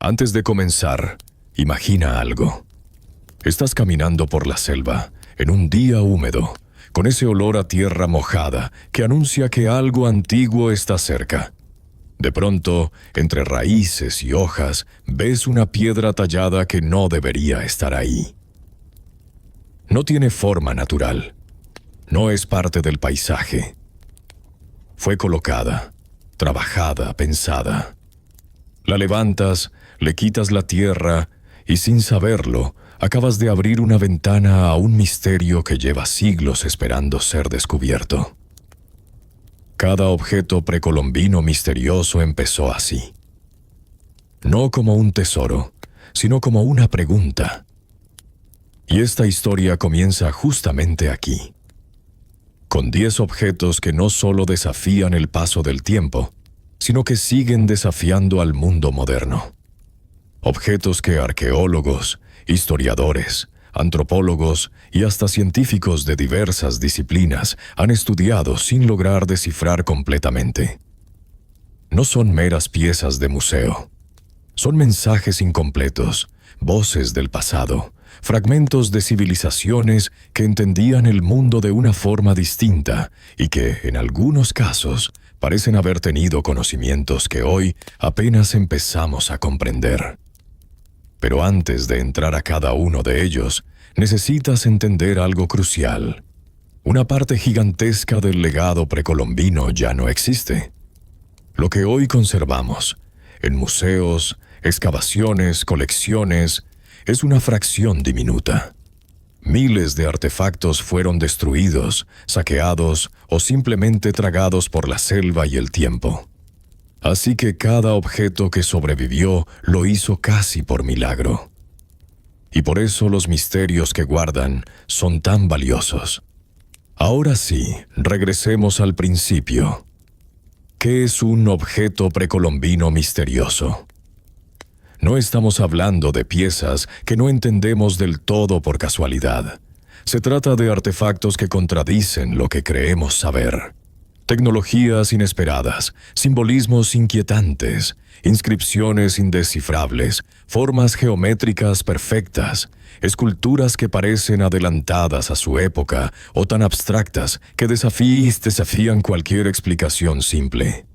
Antes de comenzar, imagina algo. Estás caminando por la selva, en un día húmedo, con ese olor a tierra mojada que anuncia que algo antiguo está cerca. De pronto, entre raíces y hojas, ves una piedra tallada que no debería estar ahí. No tiene forma natural. No es parte del paisaje. Fue colocada, trabajada, pensada. La levantas, le quitas la tierra y sin saberlo, acabas de abrir una ventana a un misterio que lleva siglos esperando ser descubierto. Cada objeto precolombino misterioso empezó así. No como un tesoro, sino como una pregunta. Y esta historia comienza justamente aquí, con 10 objetos que no solo desafían el paso del tiempo, sino que siguen desafiando al mundo moderno. Objetos que arqueólogos, historiadores, antropólogos y hasta científicos de diversas disciplinas han estudiado sin lograr descifrar completamente. No son meras piezas de museo. Son mensajes incompletos, voces del pasado, fragmentos de civilizaciones que entendían el mundo de una forma distinta y que, en algunos casos, parecen haber tenido conocimientos que hoy apenas empezamos a comprender. Pero antes de entrar a cada uno de ellos, necesitas entender algo crucial. Una parte gigantesca del legado precolombino ya no existe. Lo que hoy conservamos, en museos, excavaciones, colecciones, es una fracción diminuta. Miles de artefactos fueron destruidos, saqueados o simplemente tragados por la selva y el tiempo. Así que cada objeto que sobrevivió lo hizo casi por milagro. Y por eso los misterios que guardan son tan valiosos. Ahora sí, regresemos al principio. ¿Qué es un objeto precolombino misterioso? No estamos hablando de piezas que no entendemos del todo por casualidad. Se trata de artefactos que contradicen lo que creemos saber. Tecnologías inesperadas, simbolismos inquietantes, inscripciones indescifrables, formas geométricas perfectas, esculturas que parecen adelantadas a su época o tan abstractas que desafían cualquier explicación simple.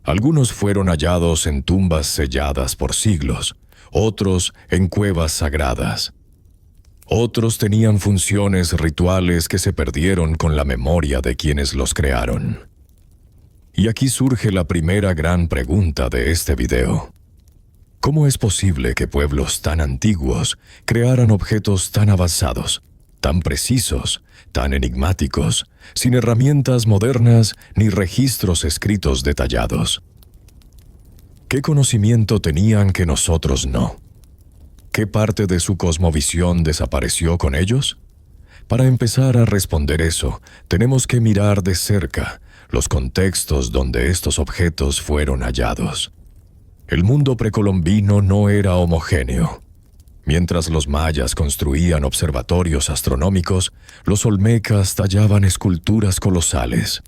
Algunos fueron hallados en tumbas selladas por siglos, otros en cuevas sagradas. Otros tenían funciones rituales que se perdieron con la memoria de quienes los crearon. Y aquí surge la primera gran pregunta de este video. ¿Cómo es posible que pueblos tan antiguos crearan objetos tan avanzados, tan precisos, tan enigmáticos, sin herramientas modernas ni registros escritos detallados? ¿Qué conocimiento tenían que nosotros no? ¿Qué parte de su cosmovisión desapareció con ellos? Para empezar a responder eso, tenemos que mirar de cerca los contextos donde estos objetos fueron hallados. El mundo precolombino no era homogéneo. Mientras los mayas construían observatorios astronómicos, los olmecas tallaban esculturas colosales.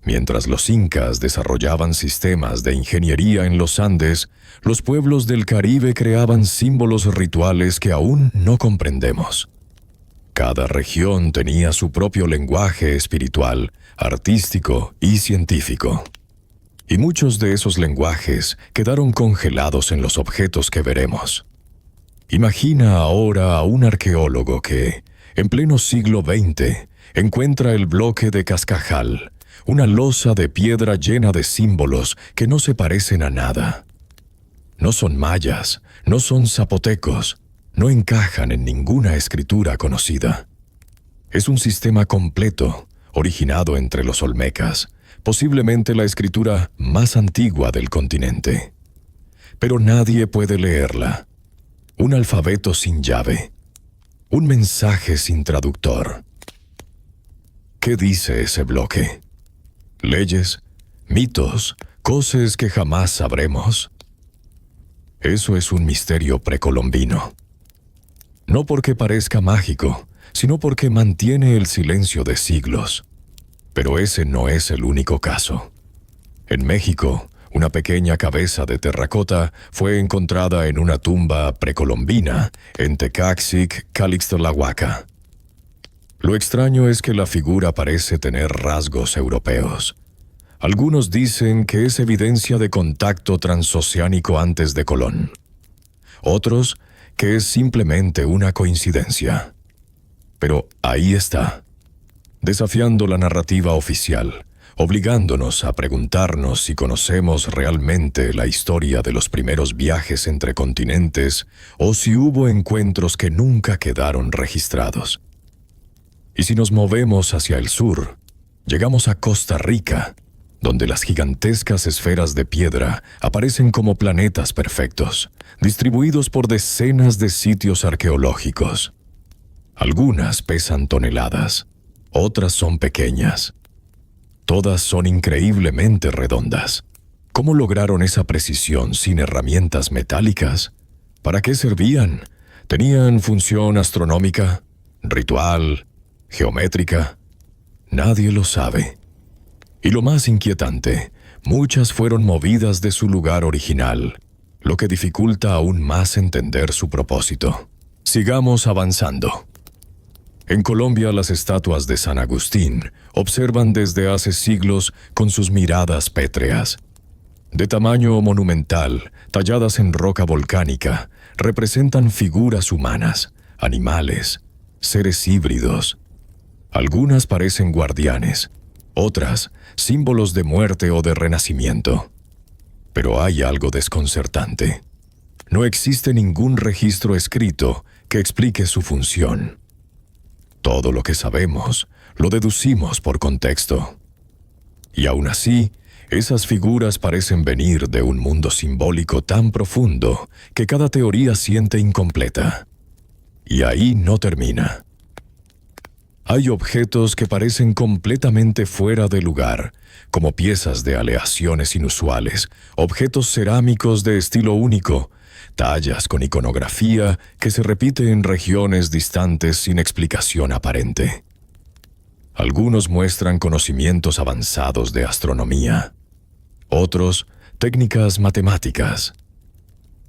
Mientras los incas desarrollaban sistemas de ingeniería en los Andes, los pueblos del Caribe creaban símbolos rituales que aún no comprendemos. Cada región tenía su propio lenguaje espiritual, artístico y científico. Y muchos de esos lenguajes quedaron congelados en los objetos que veremos. Imagina ahora a un arqueólogo que, en pleno siglo XX, encuentra el bloque de Cascajal, una losa de piedra llena de símbolos que no se parecen a nada. No son mayas, no son zapotecos, no encajan en ninguna escritura conocida. Es un sistema completo, originado entre los olmecas, posiblemente la escritura más antigua del continente. Pero nadie puede leerla. Un alfabeto sin llave. Un mensaje sin traductor. ¿Qué dice ese bloque? ¿Leyes? ¿Mitos? ¿Cosas que jamás sabremos? Eso es un misterio precolombino. No porque parezca mágico, sino porque mantiene el silencio de siglos. Pero ese no es el único caso. En México, Una pequeña cabeza de terracota fue encontrada en una tumba precolombina en Tecaxic, Calixtlahuaca. Lo extraño es que la figura parece tener rasgos europeos. Algunos dicen que es evidencia de contacto transoceánico antes de Colón. Otros, que es simplemente una coincidencia. Pero ahí está, desafiando la narrativa oficial, obligándonos a preguntarnos si conocemos realmente la historia de los primeros viajes entre continentes o si hubo encuentros que nunca quedaron registrados. Y si nos movemos hacia el sur, llegamos a Costa Rica, donde las gigantescas esferas de piedra aparecen como planetas perfectos, distribuidos por decenas de sitios arqueológicos. Algunas pesan toneladas, otras son pequeñas. Todas son increíblemente redondas. ¿Cómo lograron esa precisión sin herramientas metálicas? ¿Para qué servían? ¿Tenían función astronómica, ritual, geométrica? Nadie lo sabe. Y lo más inquietante, muchas fueron movidas de su lugar original, lo que dificulta aún más entender su propósito. Sigamos avanzando. En Colombia, las estatuas de San Agustín observan desde hace siglos con sus miradas pétreas. De tamaño monumental, talladas en roca volcánica, representan figuras humanas, animales, seres híbridos. Algunas parecen guardianes, otras símbolos de muerte o de renacimiento. Pero hay algo desconcertante. No existe ningún registro escrito que explique su función. Todo lo que sabemos lo deducimos por contexto. Y aún así, esas figuras parecen venir de un mundo simbólico tan profundo que cada teoría siente incompleta. Y ahí no termina. Hay objetos que parecen completamente fuera de lugar, como piezas de aleaciones inusuales, objetos cerámicos de estilo único, tallas con iconografía que se repite en regiones distantes sin explicación aparente. Algunos muestran conocimientos avanzados de astronomía, otros técnicas matemáticas,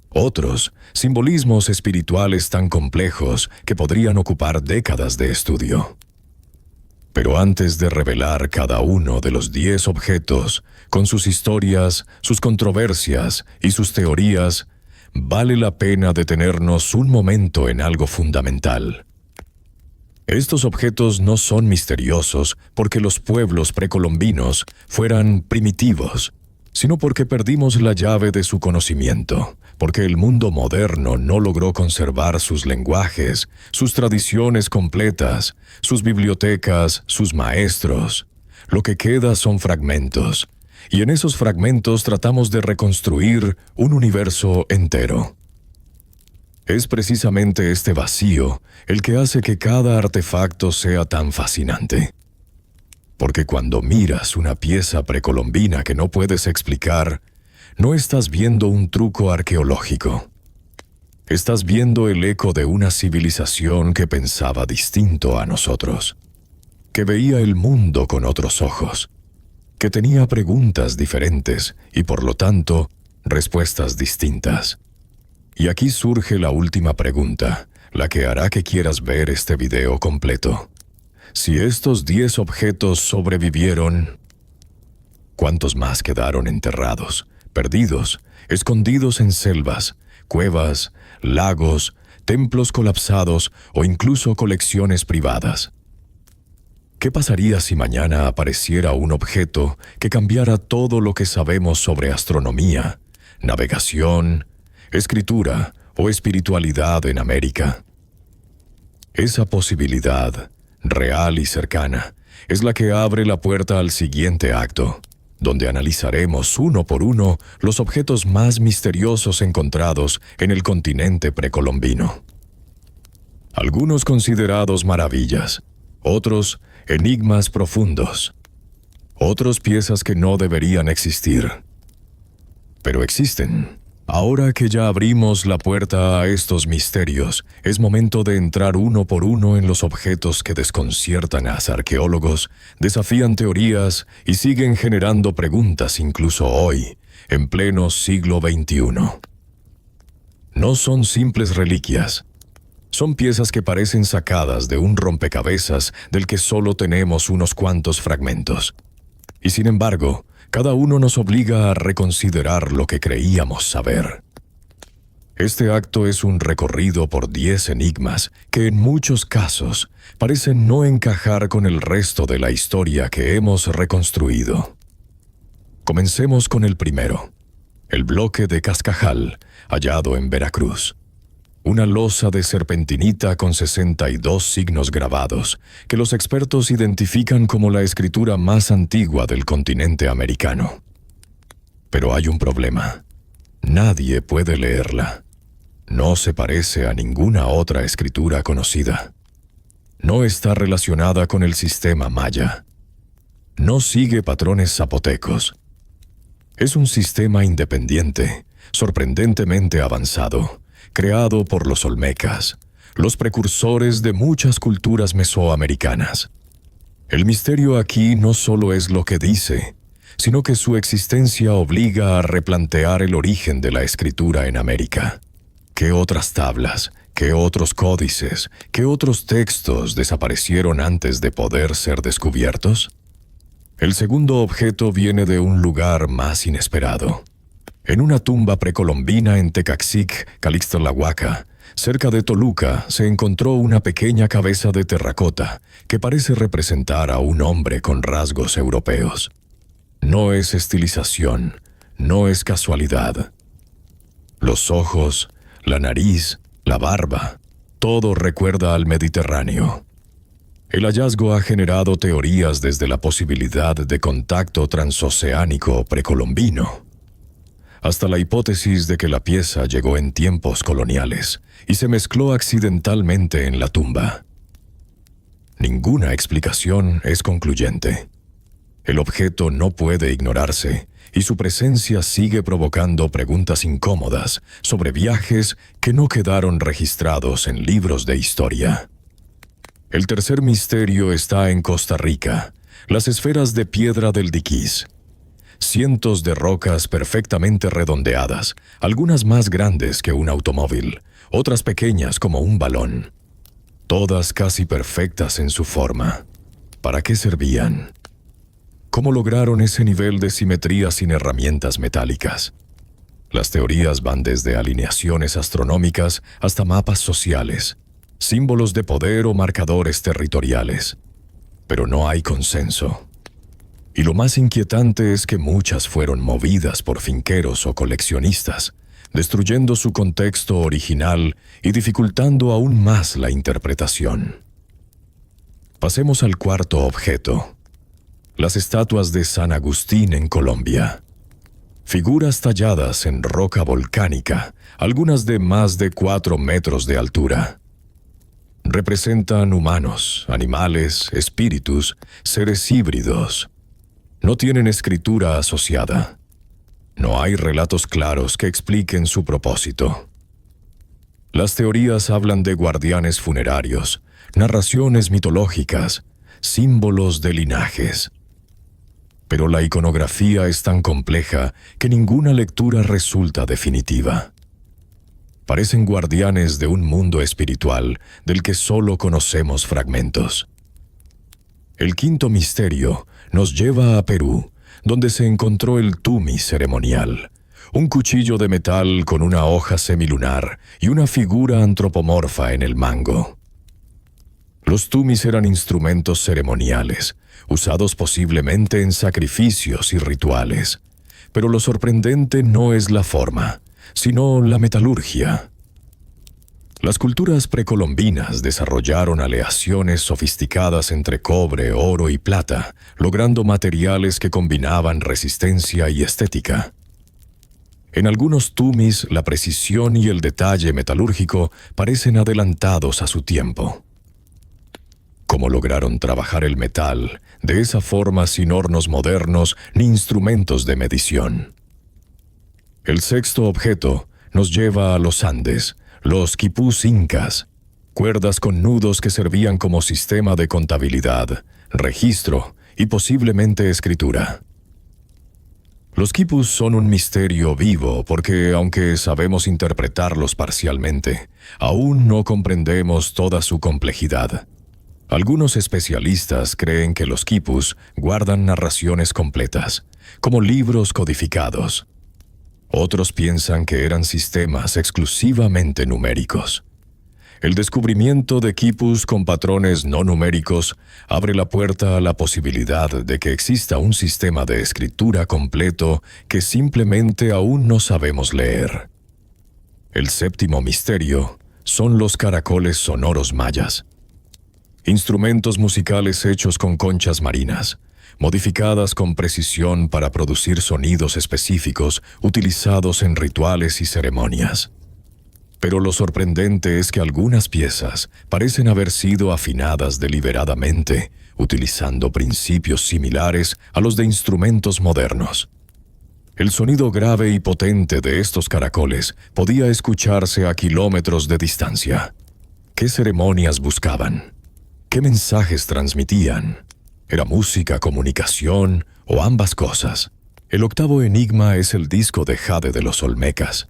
otros simbolismos espirituales tan complejos que podrían ocupar décadas de estudio. Pero antes de revelar cada uno de los 10 objetos, con sus historias, sus controversias y sus teorías, vale la pena detenernos un momento en algo fundamental. Estos objetos no son misteriosos porque los pueblos precolombinos fueran primitivos, sino porque perdimos la llave de su conocimiento, porque el mundo moderno no logró conservar sus lenguajes, sus tradiciones completas, sus bibliotecas, sus maestros. Lo que queda son fragmentos, y en esos fragmentos tratamos de reconstruir un universo entero. Es precisamente este vacío el que hace que cada artefacto sea tan fascinante. Porque cuando miras una pieza precolombina que no puedes explicar, no estás viendo un truco arqueológico. Estás viendo el eco de una civilización que pensaba distinto a nosotros, que veía el mundo con otros ojos, que tenía preguntas diferentes y por lo tanto, respuestas distintas. Y aquí surge la última pregunta, la que hará que quieras ver este video completo. Si estos 10 objetos sobrevivieron, ¿cuántos más quedaron enterrados, perdidos, escondidos en selvas, cuevas, lagos, templos colapsados o incluso colecciones privadas? ¿Qué pasaría si mañana apareciera un objeto que cambiara todo lo que sabemos sobre astronomía, navegación, escritura o espiritualidad en América? Esa posibilidad, real y cercana, es la que abre la puerta al siguiente acto, donde analizaremos uno por uno los objetos más misteriosos encontrados en el continente precolombino. Algunos considerados maravillas, otros enigmas profundos, otros piezas que no deberían existir. Pero existen. Ahora que ya abrimos la puerta a estos misterios, es momento de entrar uno por uno en los objetos que desconciertan a los arqueólogos, desafían teorías y siguen generando preguntas incluso hoy, en pleno siglo XXI. No son simples reliquias. Son piezas que parecen sacadas de un rompecabezas del que solo tenemos unos cuantos fragmentos. Y sin embargo, cada uno nos obliga a reconsiderar lo que creíamos saber. Este acto es un recorrido por 10 enigmas que en muchos casos parecen no encajar con el resto de la historia que hemos reconstruido. Comencemos con el primero, el bloque de Cascajal, hallado en Veracruz. Una losa de serpentinita con 62 signos grabados, que los expertos identifican como la escritura más antigua del continente americano. Pero hay un problema. Nadie puede leerla. No se parece a ninguna otra escritura conocida. No está relacionada con el sistema maya. No sigue patrones zapotecos. Es un sistema independiente, sorprendentemente avanzado, creado por los olmecas, los precursores de muchas culturas mesoamericanas. El misterio aquí no solo es lo que dice, sino que su existencia obliga a replantear el origen de la escritura en América. ¿Qué otras tablas, qué otros códices, qué otros textos desaparecieron antes de poder ser descubiertos? El segundo objeto viene de un lugar más inesperado. En una tumba precolombina en Tecaxic, Calixtlahuaca, cerca de Toluca, se encontró una pequeña cabeza de terracota que parece representar a un hombre con rasgos europeos. No es estilización, no es casualidad. Los ojos, la nariz, la barba, todo recuerda al Mediterráneo. El hallazgo ha generado teorías desde la posibilidad de contacto transoceánico precolombino, hasta la hipótesis de que la pieza llegó en tiempos coloniales y se mezcló accidentalmente en la tumba. Ninguna explicación es concluyente. El objeto no puede ignorarse y su presencia sigue provocando preguntas incómodas sobre viajes que no quedaron registrados en libros de historia. El tercer misterio está en Costa Rica, las esferas de piedra del diquís. Cientos de rocas perfectamente redondeadas, algunas más grandes que un automóvil, otras pequeñas como un balón. Todas casi perfectas en su forma. ¿Para qué servían? ¿Cómo lograron ese nivel de simetría sin herramientas metálicas? Las teorías van desde alineaciones astronómicas hasta mapas sociales, símbolos de poder o marcadores territoriales. Pero no hay consenso. Y lo más inquietante es que muchas fueron movidas por finqueros o coleccionistas, destruyendo su contexto original y dificultando aún más la interpretación. Pasemos al cuarto objeto. Las estatuas de San Agustín en Colombia. Figuras talladas en roca volcánica, algunas de más de 4 metros de altura. Representan humanos, animales, espíritus, seres híbridos. No tienen escritura asociada. No hay relatos claros que expliquen su propósito. Las teorías hablan de guardianes funerarios, narraciones mitológicas, símbolos de linajes. Pero la iconografía es tan compleja que ninguna lectura resulta definitiva. Parecen guardianes de un mundo espiritual del que solo conocemos fragmentos. El quinto misterio nos lleva a Perú, donde se encontró el tumi ceremonial, un cuchillo de metal con una hoja semilunar y una figura antropomorfa en el mango. Los tumis eran instrumentos ceremoniales, usados posiblemente en sacrificios y rituales. Pero lo sorprendente no es la forma, sino la metalurgia. Las culturas precolombinas desarrollaron aleaciones sofisticadas entre cobre, oro y plata, logrando materiales que combinaban resistencia y estética. En algunos tumis, la precisión y el detalle metalúrgico parecen adelantados a su tiempo. ¿Cómo lograron trabajar el metal de esa forma sin hornos modernos ni instrumentos de medición? El sexto objeto nos lleva a los Andes, los quipús incas, cuerdas con nudos que servían como sistema de contabilidad, registro y posiblemente escritura. Los quipus son un misterio vivo porque, aunque sabemos interpretarlos parcialmente, aún no comprendemos toda su complejidad. Algunos especialistas creen que los quipus guardan narraciones completas, como libros codificados. Otros piensan que eran sistemas exclusivamente numéricos. El descubrimiento de quipus con patrones no numéricos abre la puerta a la posibilidad de que exista un sistema de escritura completo que simplemente aún no sabemos leer. El séptimo misterio son los caracoles sonoros mayas. Instrumentos musicales hechos con conchas marinas, modificadas con precisión para producir sonidos específicos utilizados en rituales y ceremonias. Pero lo sorprendente es que algunas piezas parecen haber sido afinadas deliberadamente, utilizando principios similares a los de instrumentos modernos. El sonido grave y potente de estos caracoles podía escucharse a kilómetros de distancia. ¿Qué ceremonias buscaban? ¿Qué mensajes transmitían? ¿Era música, comunicación o ambas cosas? El octavo enigma es el disco de jade de los olmecas.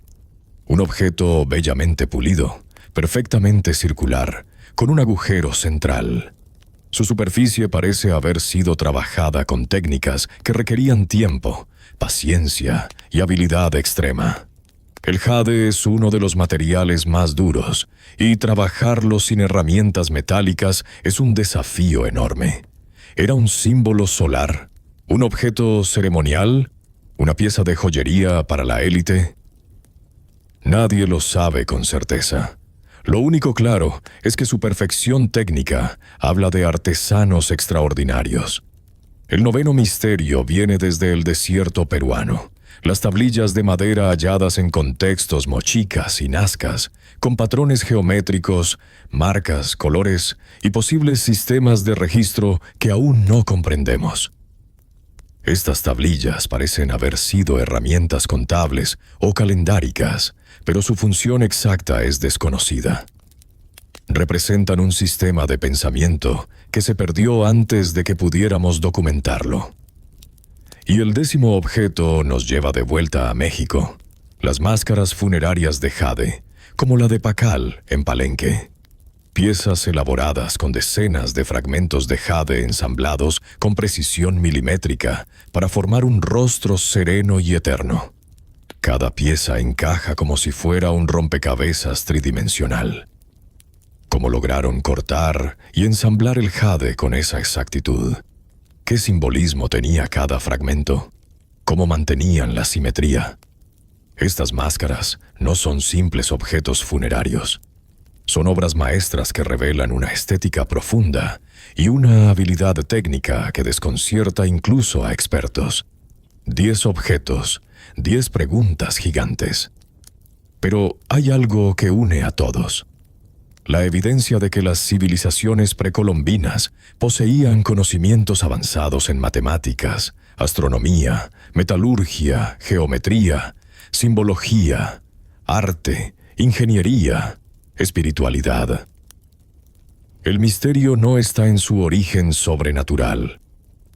Un objeto bellamente pulido, perfectamente circular, con un agujero central. Su superficie parece haber sido trabajada con técnicas que requerían tiempo, paciencia y habilidad extrema. El jade es uno de los materiales más duros, y trabajarlo sin herramientas metálicas es un desafío enorme. Era un símbolo solar, un objeto ceremonial, una pieza de joyería para la élite. Nadie lo sabe con certeza. Lo único claro es que su perfección técnica habla de artesanos extraordinarios. El noveno misterio viene desde el desierto peruano. Las tablillas de madera halladas en contextos mochicas y nazcas, con patrones geométricos, marcas, colores y posibles sistemas de registro que aún no comprendemos. Estas tablillas parecen haber sido herramientas contables o calendáricas, pero su función exacta es desconocida. Representan un sistema de pensamiento que se perdió antes de que pudiéramos documentarlo. Y el décimo objeto nos lleva de vuelta a México, las máscaras funerarias de jade, como la de Pacal en Palenque. Piezas elaboradas con decenas de fragmentos de jade ensamblados con precisión milimétrica para formar un rostro sereno y eterno. Cada pieza encaja como si fuera un rompecabezas tridimensional. ¿Cómo lograron cortar y ensamblar el jade con esa exactitud? ¿Qué simbolismo tenía cada fragmento? ¿Cómo mantenían la simetría? Estas máscaras no son simples objetos funerarios. Son obras maestras que revelan una estética profunda y una habilidad técnica que desconcierta incluso a expertos. 10 objetos, 10 preguntas gigantes. Pero hay algo que une a todos. La evidencia de que las civilizaciones precolombinas poseían conocimientos avanzados en matemáticas, astronomía, metalurgia, geometría, simbología, arte, ingeniería, espiritualidad. El misterio no está en su origen sobrenatural,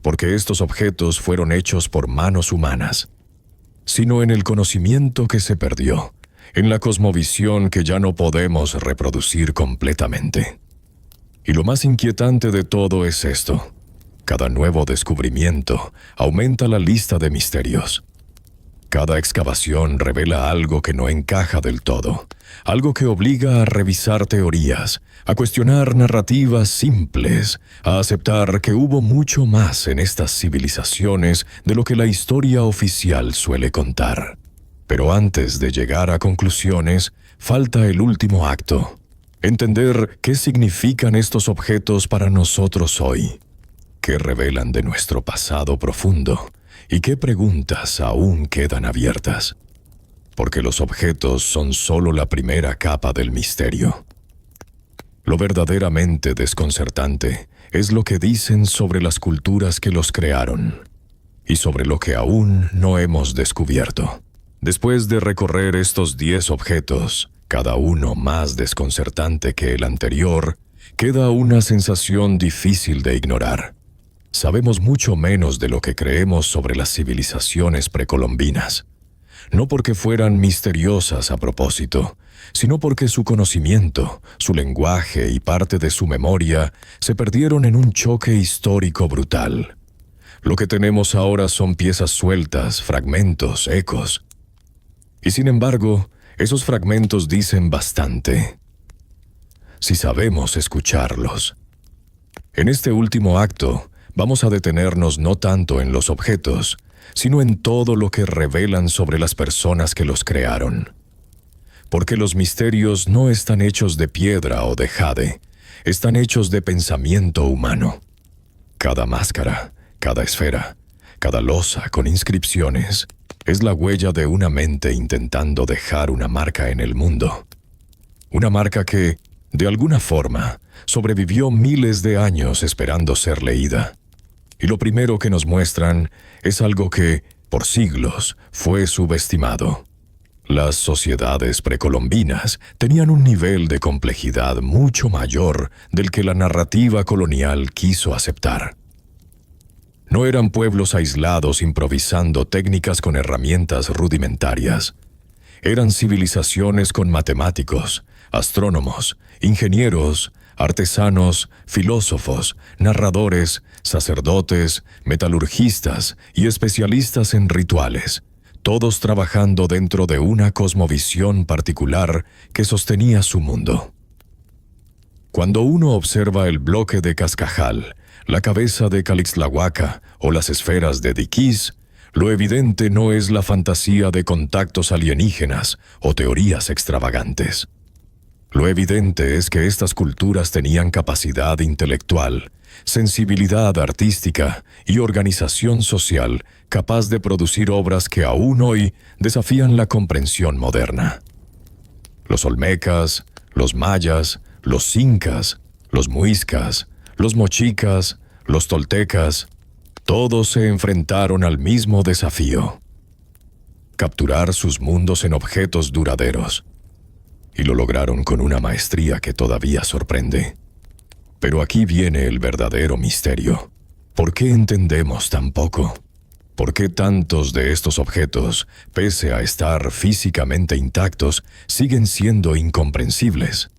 porque estos objetos fueron hechos por manos humanas, sino en el conocimiento que se perdió, en la cosmovisión que ya no podemos reproducir completamente. Y lo más inquietante de todo es esto: cada nuevo descubrimiento aumenta la lista de misterios. Cada excavación revela algo que no encaja del todo, algo que obliga a revisar teorías, a cuestionar narrativas simples, a aceptar que hubo mucho más en estas civilizaciones de lo que la historia oficial suele contar. Pero antes de llegar a conclusiones, falta el último acto: entender qué significan estos objetos para nosotros hoy, qué revelan de nuestro pasado profundo y qué preguntas aún quedan abiertas. Porque los objetos son solo la primera capa del misterio. Lo verdaderamente desconcertante es lo que dicen sobre las culturas que los crearon y sobre lo que aún no hemos descubierto. Después de recorrer estos 10 objetos, cada uno más desconcertante que el anterior, queda una sensación difícil de ignorar. Sabemos mucho menos de lo que creemos sobre las civilizaciones precolombinas. No porque fueran misteriosas a propósito, sino porque su conocimiento, su lenguaje y parte de su memoria se perdieron en un choque histórico brutal. Lo que tenemos ahora son piezas sueltas, fragmentos, ecos. Y sin embargo, esos fragmentos dicen bastante, si sabemos escucharlos. En este último acto, vamos a detenernos no tanto en los objetos, sino en todo lo que revelan sobre las personas que los crearon. Porque los misterios no están hechos de piedra o de jade, están hechos de pensamiento humano. Cada máscara, cada esfera, cada losa con inscripciones, es la huella de una mente intentando dejar una marca en el mundo. Una marca que, de alguna forma, sobrevivió miles de años esperando ser leída. Y lo primero que nos muestran es algo que, por siglos, fue subestimado. Las sociedades precolombinas tenían un nivel de complejidad mucho mayor del que la narrativa colonial quiso aceptar. No eran pueblos aislados improvisando técnicas con herramientas rudimentarias. Eran civilizaciones con matemáticos, astrónomos, ingenieros, artesanos, filósofos, narradores, sacerdotes, metalurgistas y especialistas en rituales, todos trabajando dentro de una cosmovisión particular que sostenía su mundo. Cuando uno observa el bloque de Cascajal, la cabeza de Calixtlahuaca o las esferas de Diquís, lo evidente no es la fantasía de contactos alienígenas o teorías extravagantes. Lo evidente es que estas culturas tenían capacidad intelectual, sensibilidad artística y organización social capaz de producir obras que aún hoy desafían la comprensión moderna. Los olmecas, los mayas, los incas, los muiscas, los mochicas, los toltecas, todos se enfrentaron al mismo desafío: capturar sus mundos en objetos duraderos. Y lo lograron con una maestría que todavía sorprende. Pero aquí viene el verdadero misterio. ¿Por qué entendemos tan poco? ¿Por qué tantos de estos objetos, pese a estar físicamente intactos, siguen siendo incomprensibles?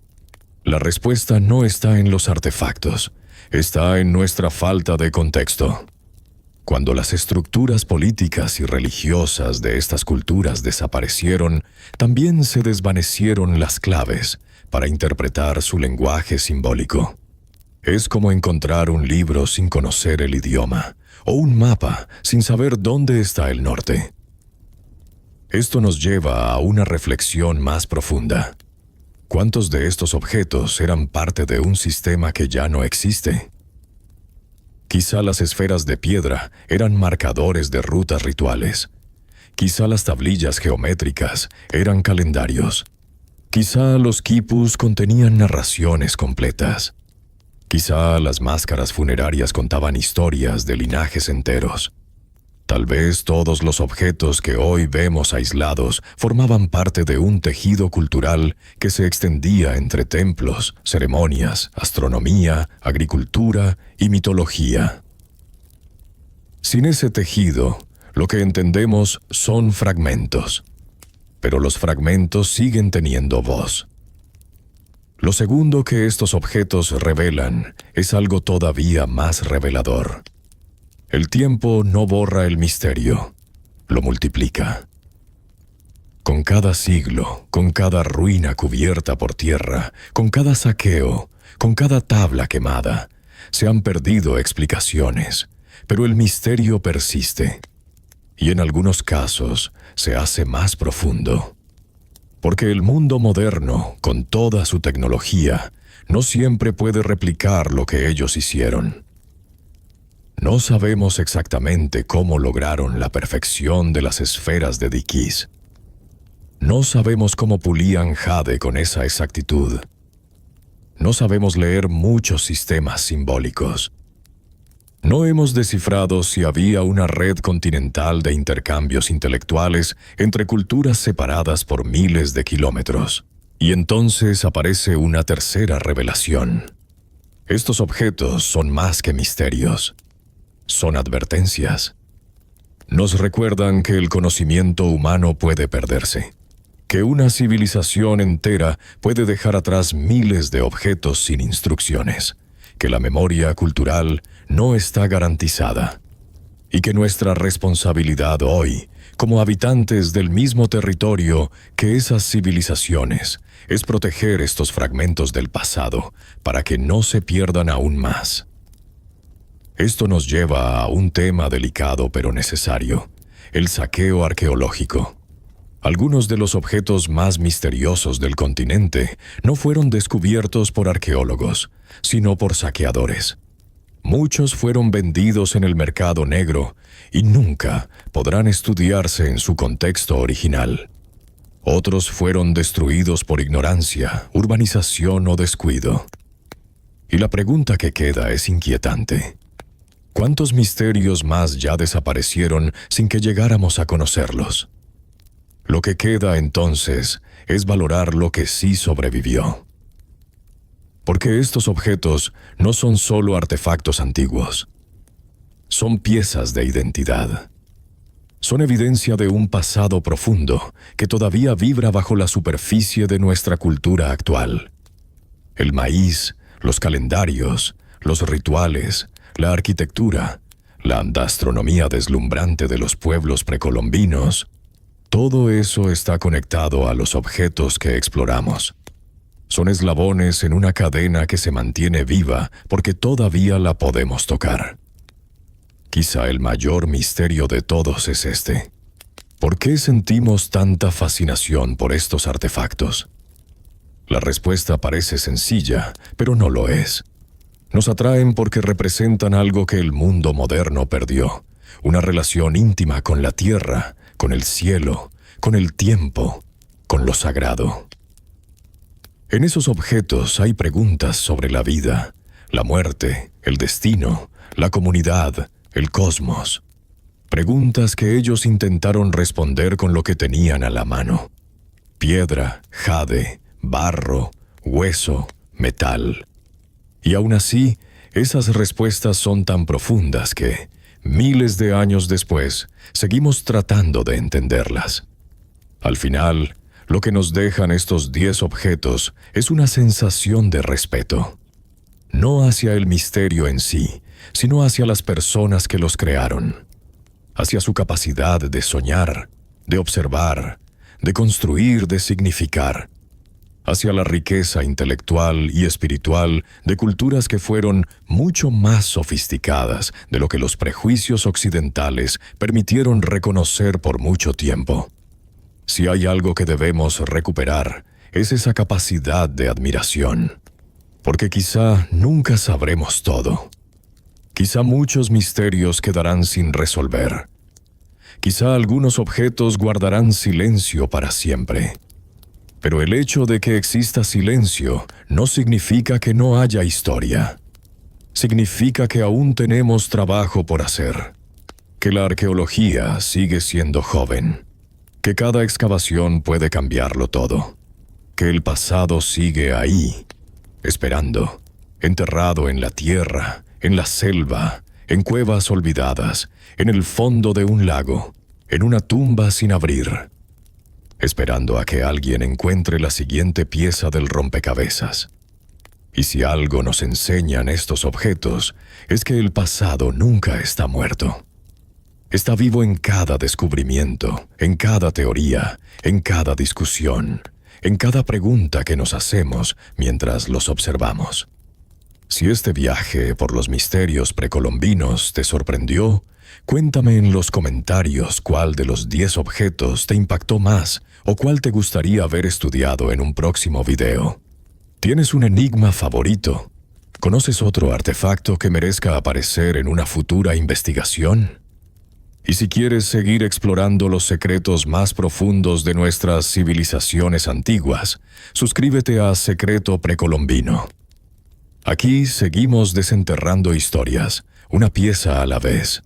La respuesta no está en los artefactos, está en nuestra falta de contexto. Cuando las estructuras políticas y religiosas de estas culturas desaparecieron, también se desvanecieron las claves para interpretar su lenguaje simbólico. Es como encontrar un libro sin conocer el idioma, o un mapa sin saber dónde está el norte. Esto nos lleva a una reflexión más profunda. ¿Cuántos de estos objetos eran parte de un sistema que ya no existe? Quizá las esferas de piedra eran marcadores de rutas rituales. Quizá las tablillas geométricas eran calendarios. Quizá los quipus contenían narraciones completas. Quizá las máscaras funerarias contaban historias de linajes enteros. Tal vez todos los objetos que hoy vemos aislados formaban parte de un tejido cultural que se extendía entre templos, ceremonias, astronomía, agricultura y mitología. Sin ese tejido, lo que entendemos son fragmentos, pero los fragmentos siguen teniendo voz. Lo segundo que estos objetos revelan es algo todavía más revelador. El tiempo no borra el misterio, lo multiplica. Con cada siglo, con cada ruina cubierta por tierra, con cada saqueo, con cada tabla quemada, se han perdido explicaciones, pero el misterio persiste. Y en algunos casos se hace más profundo. Porque el mundo moderno, con toda su tecnología, no siempre puede replicar lo que ellos hicieron. No sabemos exactamente cómo lograron la perfección de las esferas de Diquís. No sabemos cómo pulían jade con esa exactitud. No sabemos leer muchos sistemas simbólicos. No hemos descifrado si había una red continental de intercambios intelectuales entre culturas separadas por miles de kilómetros. Y entonces aparece una tercera revelación. Estos objetos son más que misterios. Son advertencias. Nos recuerdan que el conocimiento humano puede perderse, que una civilización entera puede dejar atrás miles de objetos sin instrucciones, que la memoria cultural no está garantizada, y que nuestra responsabilidad hoy, como habitantes del mismo territorio que esas civilizaciones, es proteger estos fragmentos del pasado para que no se pierdan aún más. Esto nos lleva a un tema delicado pero necesario: el saqueo arqueológico. Algunos de los objetos más misteriosos del continente no fueron descubiertos por arqueólogos, sino por saqueadores. Muchos fueron vendidos en el mercado negro y nunca podrán estudiarse en su contexto original. Otros fueron destruidos por ignorancia, urbanización o descuido. Y la pregunta que queda es inquietante. ¿Cuántos misterios más ya desaparecieron sin que llegáramos a conocerlos? Lo que queda entonces es valorar lo que sí sobrevivió. Porque estos objetos no son solo artefactos antiguos. Son piezas de identidad. Son evidencia de un pasado profundo que todavía vibra bajo la superficie de nuestra cultura actual. El maíz, los calendarios, los rituales, la arquitectura, la gastronomía deslumbrante de los pueblos precolombinos, todo eso está conectado a los objetos que exploramos. Son eslabones en una cadena que se mantiene viva porque todavía la podemos tocar. Quizá el mayor misterio de todos es este. ¿Por qué sentimos tanta fascinación por estos artefactos? La respuesta parece sencilla, pero no lo es. Nos atraen porque representan algo que el mundo moderno perdió: una relación íntima con la tierra, con el cielo, con el tiempo, con lo sagrado. En esos objetos hay preguntas sobre la vida, la muerte, el destino, la comunidad, el cosmos. Preguntas que ellos intentaron responder con lo que tenían a la mano: piedra, jade, barro, hueso, metal. Y aún así, esas respuestas son tan profundas que, miles de años después, seguimos tratando de entenderlas. Al final, lo que nos dejan estos 10 objetos es una sensación de respeto. No hacia el misterio en sí, sino hacia las personas que los crearon. Hacia su capacidad de soñar, de observar, de construir, de significar. Hacia la riqueza intelectual y espiritual de culturas que fueron mucho más sofisticadas de lo que los prejuicios occidentales permitieron reconocer por mucho tiempo. Si hay algo que debemos recuperar, es esa capacidad de admiración. Porque quizá nunca sabremos todo. Quizá muchos misterios quedarán sin resolver. Quizá algunos objetos guardarán silencio para siempre. Pero el hecho de que exista silencio no significa que no haya historia. Significa que aún tenemos trabajo por hacer. Que la arqueología sigue siendo joven. Que cada excavación puede cambiarlo todo. Que el pasado sigue ahí, esperando, enterrado en la tierra, en la selva, en cuevas olvidadas, en el fondo de un lago, en una tumba sin abrir, esperando a que alguien encuentre la siguiente pieza del rompecabezas. Y si algo nos enseñan estos objetos, es que el pasado nunca está muerto. Está vivo en cada descubrimiento, en cada teoría, en cada discusión, en cada pregunta que nos hacemos mientras los observamos. Si este viaje por los misterios precolombinos te sorprendió, cuéntame en los comentarios cuál de los 10 objetos te impactó más o cuál te gustaría haber estudiado en un próximo video. ¿Tienes un enigma favorito? ¿Conoces otro artefacto que merezca aparecer en una futura investigación? Y si quieres seguir explorando los secretos más profundos de nuestras civilizaciones antiguas, suscríbete a Secreto Precolombino. Aquí seguimos desenterrando historias, una pieza a la vez.